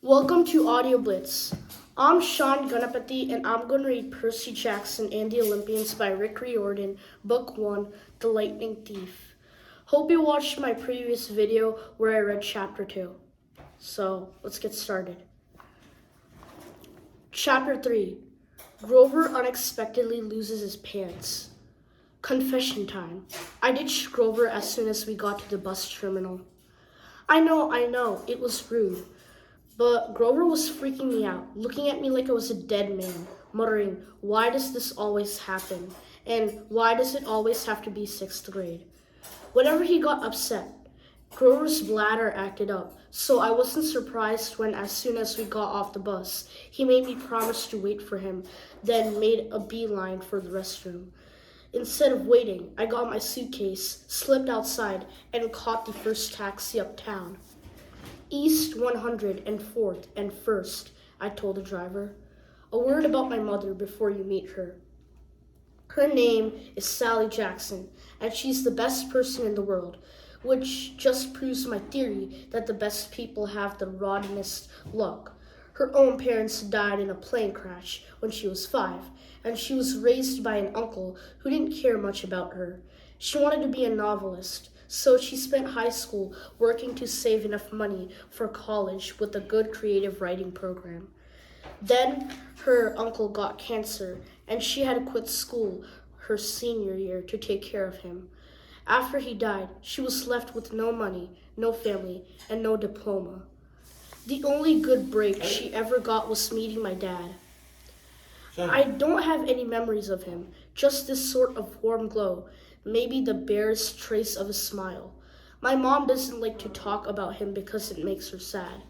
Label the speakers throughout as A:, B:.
A: Welcome to Audio Blitz. I'm Sean Ganapati and I'm going to read Percy Jackson and the Olympians by Rick Riordan, Book 1, The Lightning Thief. Hope you watched my previous video where I read Chapter 2. So, let's get started. Chapter 3. Grover unexpectedly loses his pants. Confession time. I ditched Grover as soon as we got to the bus terminal. I know, it was rude. But Grover was freaking me out, looking at me like I was a dead man, muttering, "Why does this always happen? And why does it always have to be 6th grade?" Whenever he got upset, Grover's bladder acted up, so I wasn't surprised when as soon as we got off the bus, he made me promise to wait for him, then made a beeline for the restroom. Instead of waiting, I got my suitcase, slipped outside, and caught the first taxi uptown. East 104th and 1st, I told the driver. A word about my mother before you meet her. Her name is Sally Jackson, and she's the best person in the world, which just proves my theory that the best people have the rottenest luck. Her own parents died in a plane crash when she was 5, and she was raised by an uncle who didn't care much about her. She wanted to be a novelist, so she spent high school working to save enough money for college with a good creative writing program. Then her uncle got cancer, and she had to quit school her senior year to take care of him. After he died, she was left with no money, no family, and no diploma. The only good break she ever got was meeting my dad. I don't have any memories of him, just this sort of warm glow, maybe the barest trace of a smile. My mom doesn't like to talk about him because it makes her sad.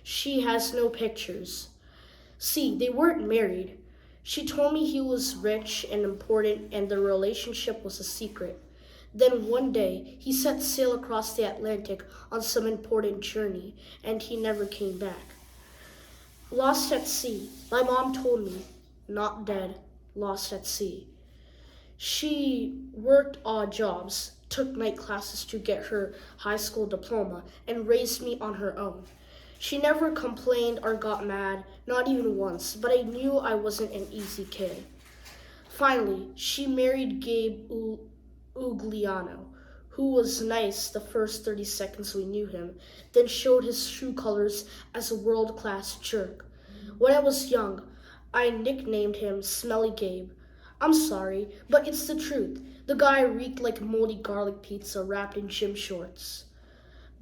A: She has no pictures. See, they weren't married. She told me he was rich and important and the relationship was a secret. Then one day, he set sail across the Atlantic on some important journey, and he never came back. Lost at sea, my mom told me. Not dead, lost at sea. She worked odd jobs, took night classes to get her high school diploma, and raised me on her own. She never complained or got mad, not even once, but I knew I wasn't an easy kid. Finally, she married Gabe Ugliano, who was nice the first 30 seconds we knew him, then showed his true colors as a world-class jerk. When I was young, I nicknamed him Smelly Gabe. I'm sorry, but it's the truth. The guy reeked like moldy garlic pizza wrapped in gym shorts.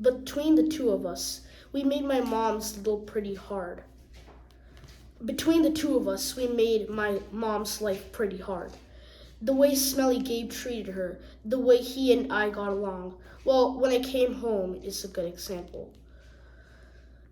A: Between the two of us, we made my mom's life pretty hard. The way Smelly Gabe treated her, the way he and I got along, well, when I came home is a good example.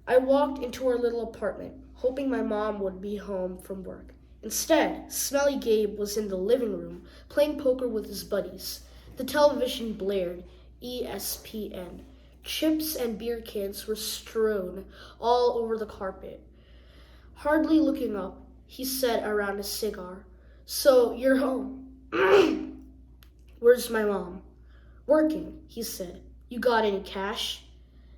A: I walked into our little apartment, hoping my mom would be home from work. Instead, Smelly Gabe was in the living room, playing poker with his buddies. The television blared, ESPN. Chips and beer cans were strewn all over the carpet. Hardly looking up, he said around a cigar, "So, you're home." "Where's my mom?" "Working," he said. "You got any cash?"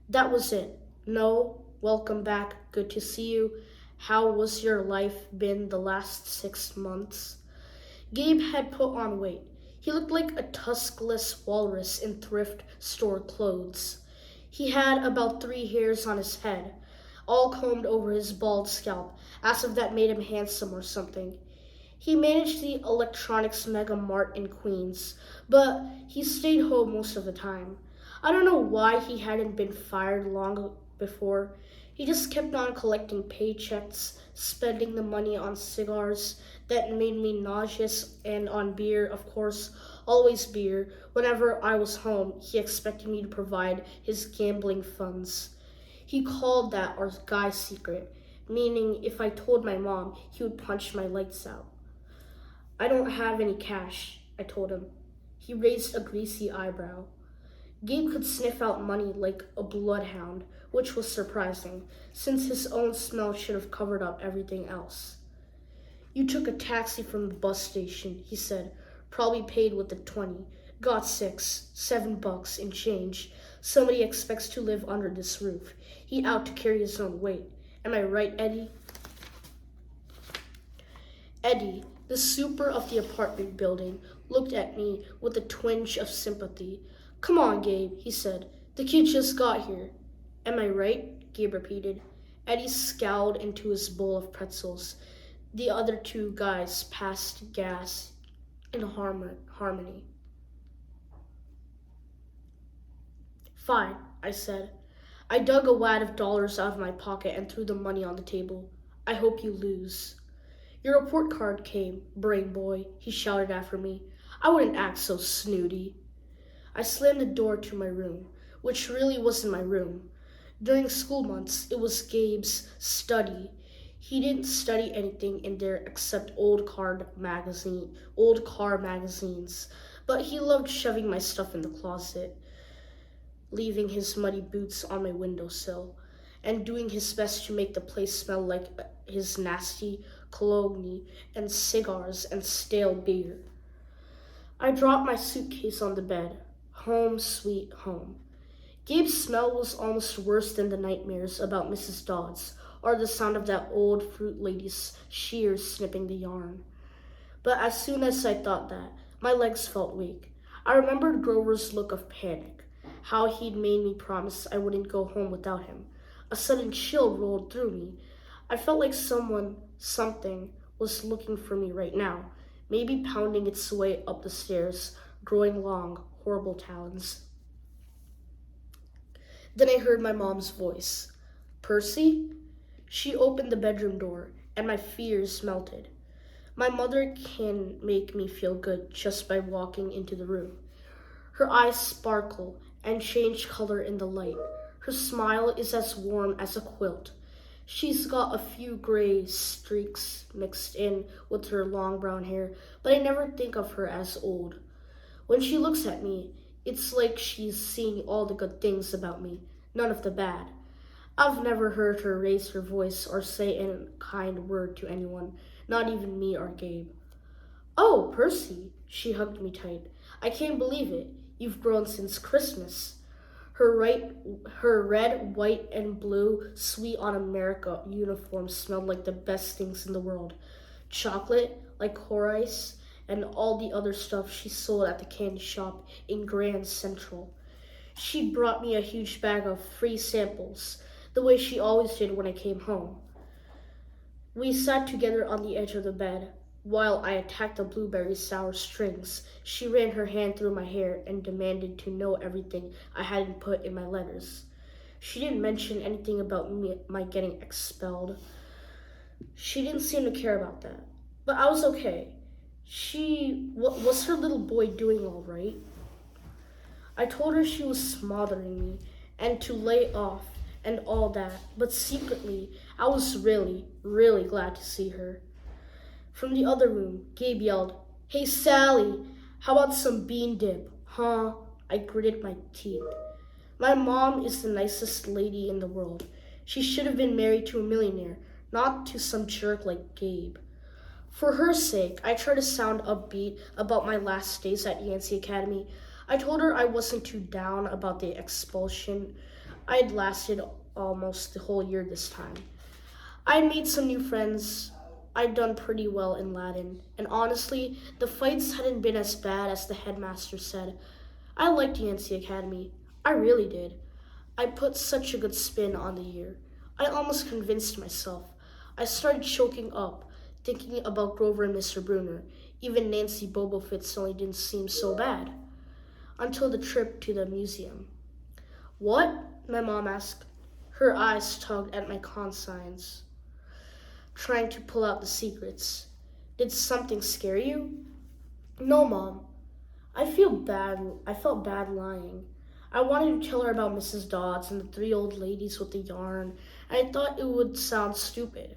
A: That was it. "No, welcome back, good to see you. How was your life been the last 6 months?" Gabe had put on weight. He looked like a tuskless walrus in thrift store clothes. He had about 3 hairs on his head, all combed over his bald scalp, as if that made him handsome or something. He managed the electronics mega mart in Queens, but he stayed home most of the time. I don't know why he hadn't been fired long before. He just kept on collecting paychecks, spending the money on cigars that made me nauseous and on beer, of course, always beer. Whenever I was home, he expected me to provide his gambling funds. He called that our guy secret, meaning if I told my mom, he would punch my lights out. "I don't have any cash," I told him. He raised a greasy eyebrow. Gabe could sniff out money like a bloodhound, which was surprising, since his own smell should have covered up everything else. "You took a taxi from the bus station," he said. "Probably paid with the 20. Got 6, $7 in change. Somebody expects to live under this roof. He out to carry his own weight. Am I right, Eddie? Eddie, the super of the apartment building, looked at me with a twinge of sympathy. Come on, Gabe, he said. The kid just got here. Am I right? Gabe repeated. Eddie scowled into his bowl of pretzels. The other two guys passed gas in harmony. Fine, I said. I dug a wad of dollars out of my pocket and threw the money on the table. I hope you lose. Your report card came, brain boy, he shouted after me. I wouldn't act so snooty. I slammed the door to my room, which really wasn't my room. During school months, it was Gabe's study. He didn't study anything in there except old car magazines, but he loved shoving my stuff in the closet, leaving his muddy boots on my windowsill, and doing his best to make the place smell like his nasty cologne and cigars and stale beer. I dropped my suitcase on the bed. Home sweet home. Gabe's smell was almost worse than the nightmares about Mrs. Dodds or the sound of that old fruit lady's shears snipping the yarn. But as soon as I thought that, my legs felt weak. I remembered Grover's look of panic, how he'd made me promise I wouldn't go home without him. A sudden chill rolled through me. I felt like something was looking for me right now, maybe pounding its way up the stairs, growing long, horrible talons. Then I heard my mom's voice. Percy? She opened the bedroom door, and my fears melted. My mother can make me feel good just by walking into the room. Her eyes sparkle and change color in the light. Her smile is as warm as a quilt. She's got a few gray streaks mixed in with her long brown hair, but I never think of her as old. When she looks at me, it's like she's seeing all the good things about me, none of the bad. I've never heard her raise her voice or say a kind word to anyone, not even me or Gabe. Oh, Percy, she hugged me tight. I can't believe it. You've grown since Christmas. Her red, white, and blue Sweet on America uniform smelled like the best things in the world. Chocolate, like core ice, and all the other stuff she sold at the candy shop in Grand Central. She brought me a huge bag of free samples, the way she always did when I came home. We sat together on the edge of the bed. While I attacked the blueberry sour strings, she ran her hand through my hair and demanded to know everything I hadn't put in my letters. She didn't mention anything about my getting expelled. She didn't seem to care about that. But I was okay. Was her little boy doing all right? I told her she was smothering me and to lay off and all that, but secretly, I was really, really glad to see her. From the other room, Gabe yelled, Hey Sally, how about some bean dip, huh? I gritted my teeth. My mom is the nicest lady in the world. She should have been married to a millionaire, not to some jerk like Gabe. For her sake, I tried to sound upbeat about my last days at Yancey Academy. I told her I wasn't too down about the expulsion. I had lasted almost the whole year this time. I had made some new friends. I'd done pretty well in Latin, and honestly, the fights hadn't been as bad as the headmaster said. I liked Yancey Academy. I really did. I put such a good spin on the year. I almost convinced myself. I started choking up, thinking about Grover and Mr. Bruner. Even Nancy Bobofit suddenly didn't seem so bad. Until the trip to the museum. What? My mom asked. Her eyes tugged at my conscience, trying to pull out the secrets. Did something scare you? No, Mom. I felt bad lying. I wanted to tell her about Mrs. Dodds and the three old ladies with the yarn, and I thought it would sound stupid.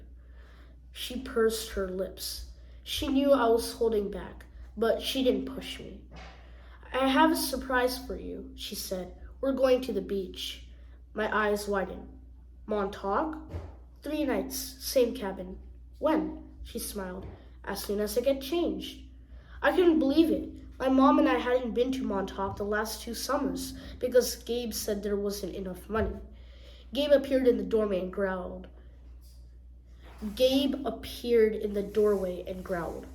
A: She pursed her lips. She knew I was holding back, but she didn't push me. I have a surprise for you, she said. We're going to the beach. My eyes widened. Montauk? 3 nights, same cabin. When? She smiled. As soon as I get changed. I couldn't believe it. My mom and I hadn't been to Montauk the last 2 summers because Gabe said there wasn't enough money. Gabe appeared in the doorway and growled, Gabe appeared in the doorway and growled,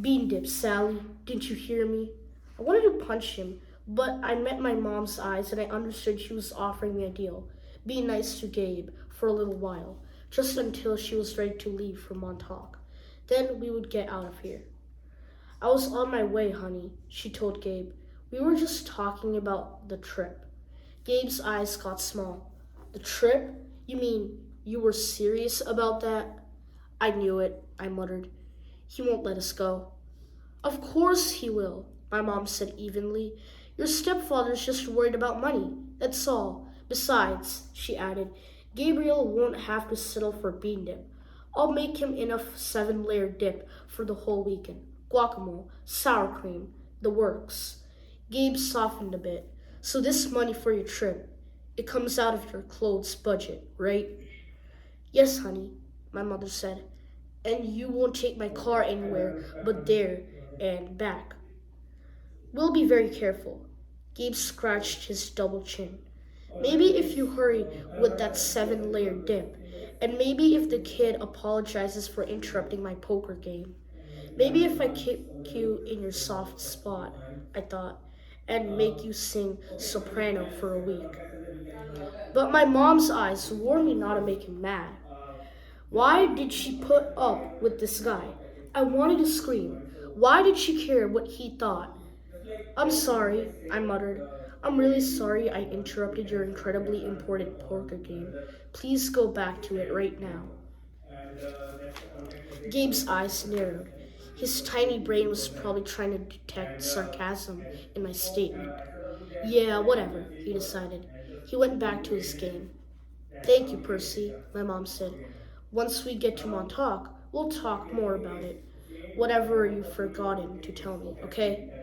A: "Bean dip, Sally, didn't you hear me?" I wanted to punch him, but I met my mom's eyes and I understood she was offering me a deal. Be nice to Gabe for a little while, just until she was ready to leave for Montauk. Then we would get out of here. "I was on my way, honey," she told Gabe. "We were just talking about the trip." Gabe's eyes got small. "The trip? You mean you were serious about that?" "I knew it," I muttered. "He won't let us go." "Of course he will," my mom said evenly. "Your stepfather's just worried about money. That's all. Besides," she added, "Gabriel won't have to settle for bean dip. I'll make him enough seven-layer dip for the whole weekend. Guacamole, sour cream, the works." Gabe softened a bit. "So this money for your trip, it comes out of your clothes budget, right?" "Yes, honey," my mother said. "And you won't take my car anywhere but there and back." "We'll be very careful." Gabe scratched his double chin. "Maybe if you hurry with that seven-layer dip, and maybe if the kid apologizes for interrupting my poker game. Maybe if I kick you in your soft spot," I thought, "and make you sing soprano for a week." But my mom's eyes warned me not to make him mad. Why did she put up with this guy? I wanted to scream. Why did she care what he thought? "I'm sorry," I muttered. "I'm really sorry I interrupted your incredibly important poker game. Please go back to it right now." Gabe's eyes narrowed. His tiny brain was probably trying to detect sarcasm in my statement. "Yeah, whatever," he decided. He went back to his game. "Thank you, Percy," my mom said. "Once we get to Montauk, we'll talk more about it. Whatever you've forgotten to tell me, okay?"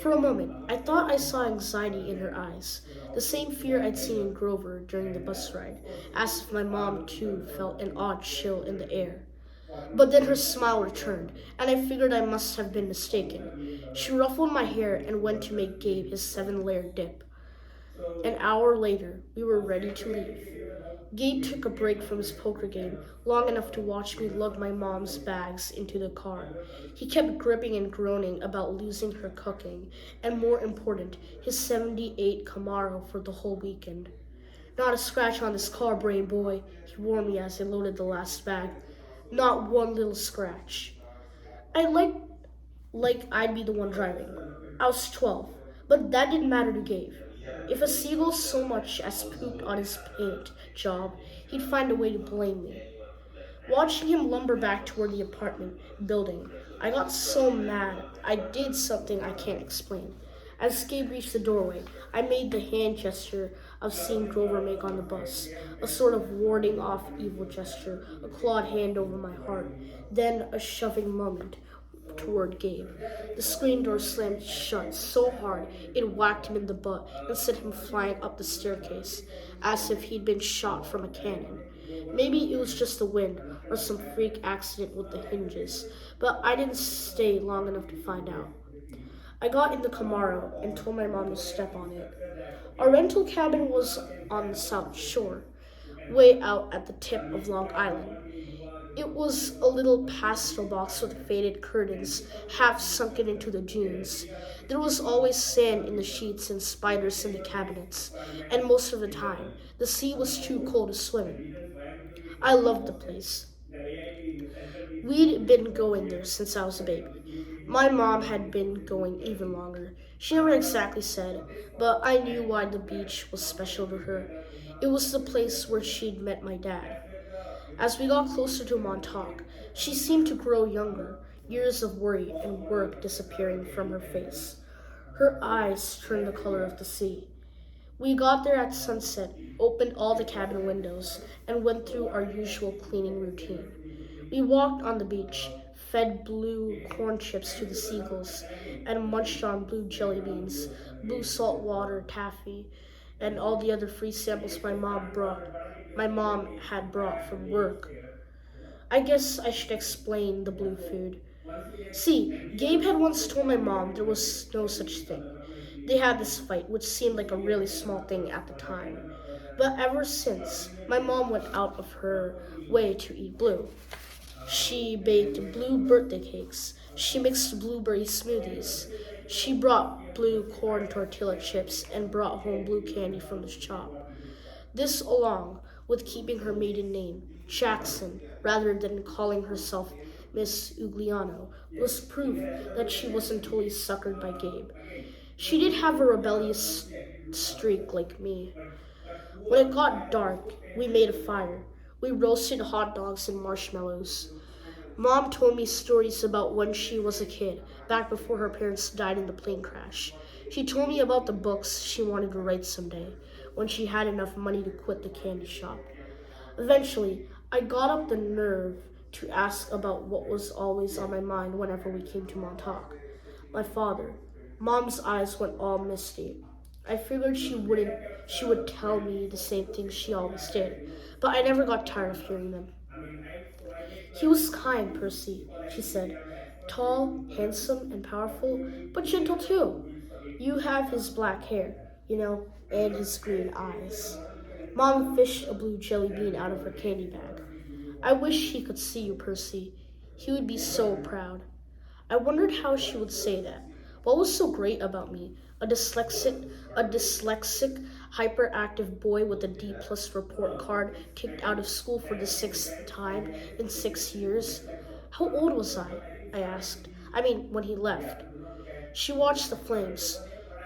A: For a moment, I thought I saw anxiety in her eyes, the same fear I'd seen in Grover during the bus ride, as if my mom too felt an odd chill in the air. But then her smile returned, and I figured I must have been mistaken. She ruffled my hair and went to make Gabe his seven-layer dip. An hour later, we were ready to leave. Gabe took a break from his poker game long enough to watch me lug my mom's bags into the car. He kept gripping and groaning about losing her cooking, and more important, his 78 Camaro for the whole weekend. "Not a scratch on this car, brain boy," he warned me as I loaded the last bag. "Not one little scratch." I like I'd be the one driving. I was 12, but that didn't matter to Gabe. If a seagull so much as pooped on his paint job, he'd find a way to blame me. Watching him lumber back toward the apartment building, I got so mad I did something I can't explain. As Gabe reached the doorway, I made the hand gesture I've seen Grover make on the bus, a sort of warding off evil gesture, a clawed hand over my heart, then a shoving moment toward Gabe. The screen door slammed shut so hard it whacked him in the butt and sent him flying up the staircase, as if he'd been shot from a cannon. Maybe it was just the wind or some freak accident with the hinges, but I didn't stay long enough to find out. I got in the Camaro and told my mom to step on it. Our rental cabin was on the South Shore, way out at the tip of Long Island. It was a little pastel box with faded curtains, half sunken into the dunes. There was always sand in the sheets and spiders in the cabinets, and most of the time, the sea was too cold to swim in. I loved the place. We'd been going there since I was a baby. My mom had been going even longer. She never exactly said, but I knew why the beach was special to her. It was the place where she'd met my dad. As we got closer to Montauk, she seemed to grow younger, years of worry and work disappearing from her face. Her eyes turned the color of the sea. We got there at sunset, opened all the cabin windows, and went through our usual cleaning routine. We walked on the beach, fed blue corn chips to the seagulls, and munched on blue jelly beans, blue salt water taffy, and all the other free samples my mom had brought from work. I guess I should explain the blue food. See, Gabe had once told my mom there was no such thing. They had this fight, which seemed like a really small thing at the time. But ever since, my mom went out of her way to eat blue. She baked blue birthday cakes. She mixed blueberry smoothies. She brought blue corn tortilla chips and brought home blue candy from the shop. This, along with keeping her maiden name, Jackson, rather than calling herself Miss Ugliano, was proof that she wasn't totally suckered by Gabe. She did have a rebellious streak like me. When it got dark, we made a fire. We roasted hot dogs and marshmallows. Mom told me stories about when she was a kid, back before her parents died in the plane crash. She told me about the books she wanted to write someday, when she had enough money to quit the candy shop. Eventually, I got up the nerve to ask about what was always on my mind whenever we came to Montauk. My father. Mom's eyes went all misty. I figured she would tell me the same things she always did, but I never got tired of hearing them. He was kind, Percy, she said. Tall, handsome, and powerful, but gentle too. You have his black hair, and his green eyes. Mom fished a blue jelly bean out of her candy bag. I wish he could see you, Percy. He would be so proud. I wondered how she would say that. What was so great about me? A dyslexic, hyperactive boy with a D plus report card, kicked out of school for the sixth time in 6 years. How old was I? I asked. I mean, when he left. She watched the flames.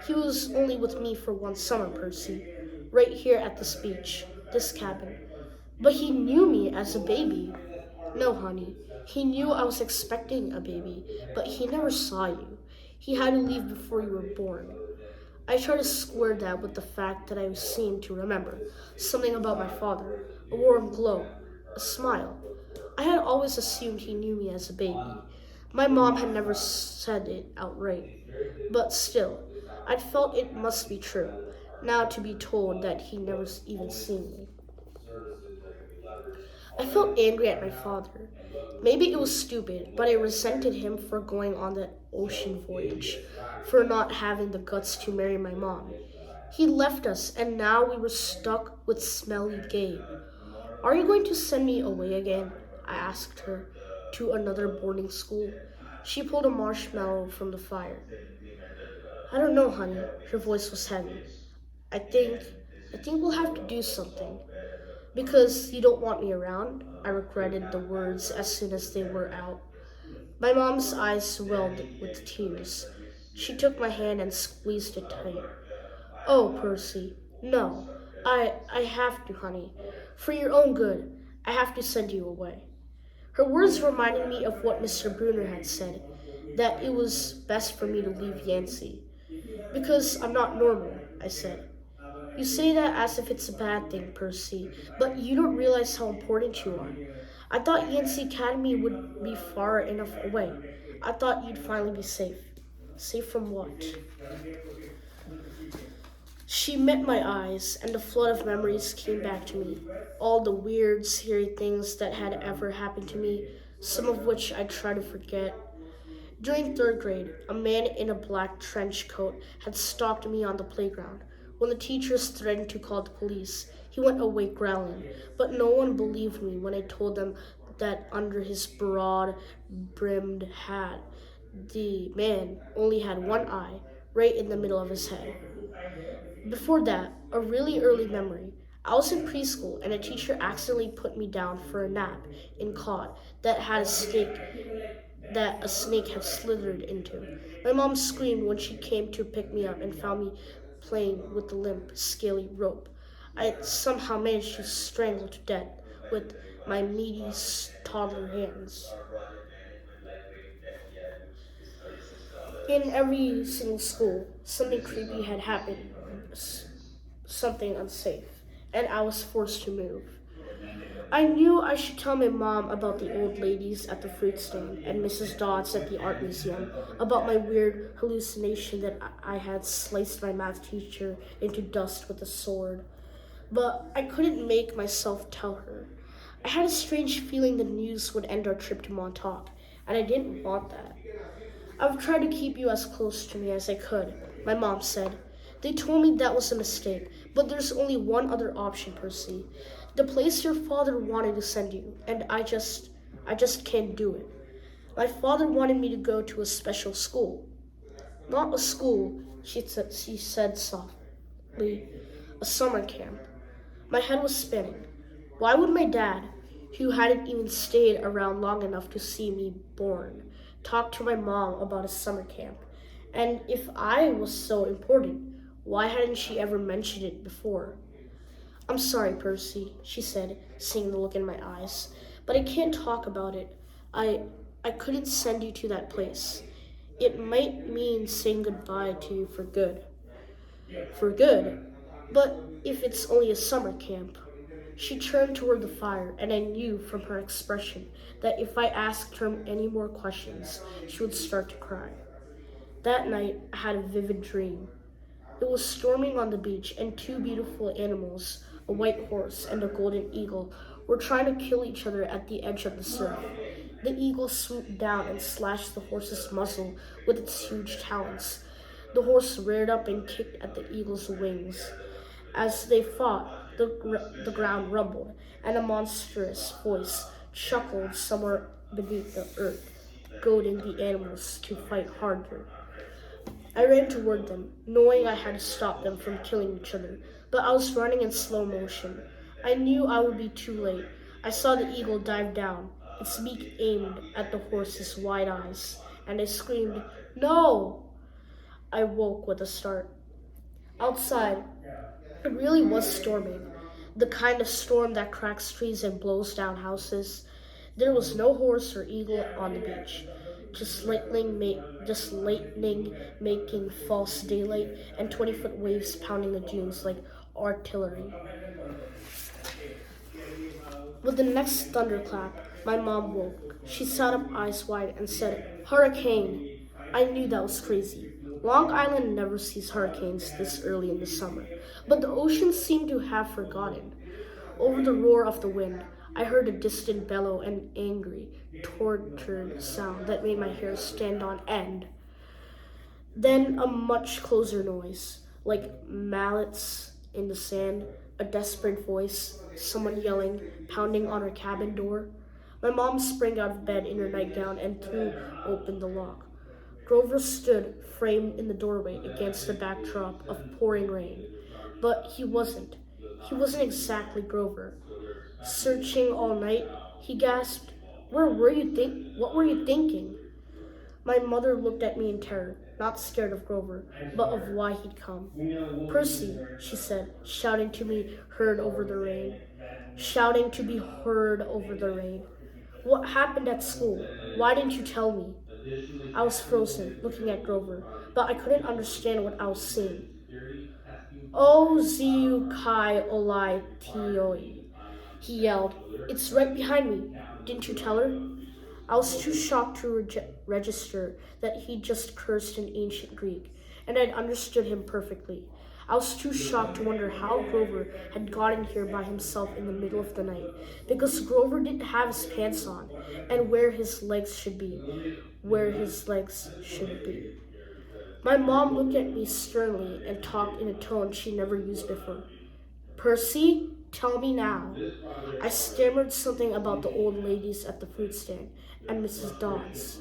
A: He was only with me for one summer, Percy. Right here at this beach, this cabin. But he knew me as a baby. No, honey. He knew I was expecting a baby, but he never saw you. He had to leave before you were born. I tried to square that with the fact that I seemed to remember something about my father, a warm glow, a smile. I had always assumed he knew me as a baby. My mom had never said it outright, but still, I'd felt it must be true, now to be told that he never even seen me. I felt angry at my father. Maybe it was stupid, but I resented him for going on that ocean voyage, for not having the guts to marry my mom. He left us, and now we were stuck with smelly Gabe. Are you going to send me away again? I asked her, to another boarding school. She pulled a marshmallow from the fire. I don't know, honey. Her voice was heavy. I think, I think we'll have to do something. Because you don't want me around? I regretted the words as soon as they were out. My mom's eyes swelled with tears. She took my hand and squeezed it tight. Oh, Percy, no. I have to, honey. For your own good, I have to send you away. Her words reminded me of what Mr. Bruner had said, that it was best for me to leave Yancey. Because I'm not normal, I said. You say that as if it's a bad thing, Percy, but you don't realize how important you are. I thought Yancey Academy would be far enough away. I thought you'd finally be safe. Safe from what? She met my eyes, and a flood of memories came back to me. All the weird, scary things that had ever happened to me, some of which I try to forget. During third grade, a man in a black trench coat had stalked me on the playground. When the teachers threatened to call the police, he went away growling, but no one believed me when I told them that under his broad brimmed hat, the man only had one eye, right in the middle of his head. Before that, a really early memory. I was in preschool and a teacher accidentally put me down for a nap in cot that a snake had slithered into. My mom screamed when she came to pick me up and found me playing with the limp, scaly rope. I somehow managed to strangle to death with my meaty toddler hands. In every single school, something creepy had happened, something unsafe, and I was forced to move. I knew I should tell my mom about the old ladies at the fruit stand and Mrs. Dodds at the art museum, about my weird hallucination that I had sliced my math teacher into dust with a sword. But I couldn't make myself tell her. I had a strange feeling the news would end our trip to Montauk, and I didn't want that. I've tried to keep you as close to me as I could, my mom said. They told me that was a mistake, but there's only one other option, Percy. The place your father wanted to send you, and I just can't do it. My father wanted me to go to a special school. Not a school, she said softly. A summer camp. My head was spinning. Why would my dad, who hadn't even stayed around long enough to see me born, talk to my mom about a summer camp? And if I was so important, why hadn't she ever mentioned it before? I'm sorry, Percy, she said, seeing the look in my eyes, but I can't talk about it. I I couldn't send you to that place. It might mean saying goodbye to you for good. For good? But if it's only a summer camp. She turned toward the fire, and I knew from her expression that if I asked her any more questions, she would start to cry. That night, I had a vivid dream. It was storming on the beach, and two beautiful animals, a white horse and a golden eagle, were trying to kill each other at the edge of the surf. The eagle swooped down and slashed the horse's muzzle with its huge talons. The horse reared up and kicked at the eagle's wings. As they fought, the ground rumbled, and a monstrous voice chuckled somewhere beneath the earth, goading the animals to fight harder. I ran toward them, knowing I had to stop them from killing each other, but I was running in slow motion. I knew I would be too late. I saw the eagle dive down, its beak aimed at the horse's wide eyes, and I screamed, "No!" I woke with a start. Outside, it really was storming, the kind of storm that cracks trees and blows down houses. There was no horse or eagle on the beach, just lightning making false daylight and 20-foot waves pounding the dunes like artillery. With the next thunderclap, my mom woke. She sat up eyes wide and said, "Hurricane." I knew that was crazy. Long Island never sees hurricanes this early in the summer, but the ocean seemed to have forgotten. Over the roar of the wind, I heard a distant bellow and angry, tortured sound that made my hair stand on end. Then a much closer noise, like mallets in the sand, a desperate voice, someone yelling, pounding on her cabin door. My mom sprang out of bed in her nightgown and threw open the lock. Grover stood, framed in the doorway against the backdrop of pouring rain. But he wasn't. He wasn't exactly Grover. Searching all night, he gasped, What were you thinking?" My mother looked at me in terror, not scared of Grover, but of why he'd come. "Percy," she said, shouting to be heard over the rain. "What happened at school? Why didn't you tell me?" I was frozen, looking at Grover, but I couldn't understand what I was seeing. "Oh, Ziu Kai Olai Tioi," he yelled. "It's right behind me. Didn't you tell her?" I was too shocked to register that he just cursed in ancient Greek, and I'd understood him perfectly. I was too shocked to wonder how Grover had gotten here by himself in the middle of the night, because Grover didn't have his pants on, and where his legs should be. My mom looked at me sternly and talked in a tone she never used before. "Percy, tell me now." I stammered something about the old ladies at the fruit stand and Mrs. Dodds,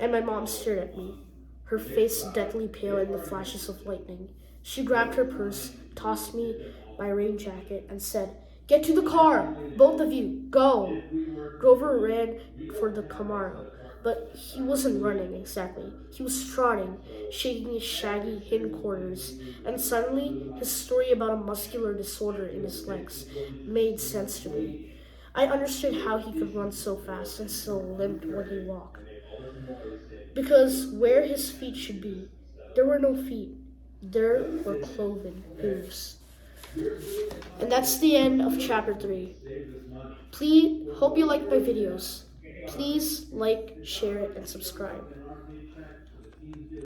A: and my mom stared at me, her face deathly pale in the flashes of lightning. She grabbed her purse, tossed me my rain jacket, and said, "Get to the car! Both of you, go!" Grover ran for the Camaro, but he wasn't running exactly. He was trotting, shaking his shaggy hindquarters, and suddenly his story about a muscular disorder in his legs made sense to me. I understood how he could run so fast and still limp when he walked. Because where his feet should be, there were no feet. There were cloven hooves. And that's the end of chapter 3. Please, hope you liked my videos. Please like, share, and subscribe.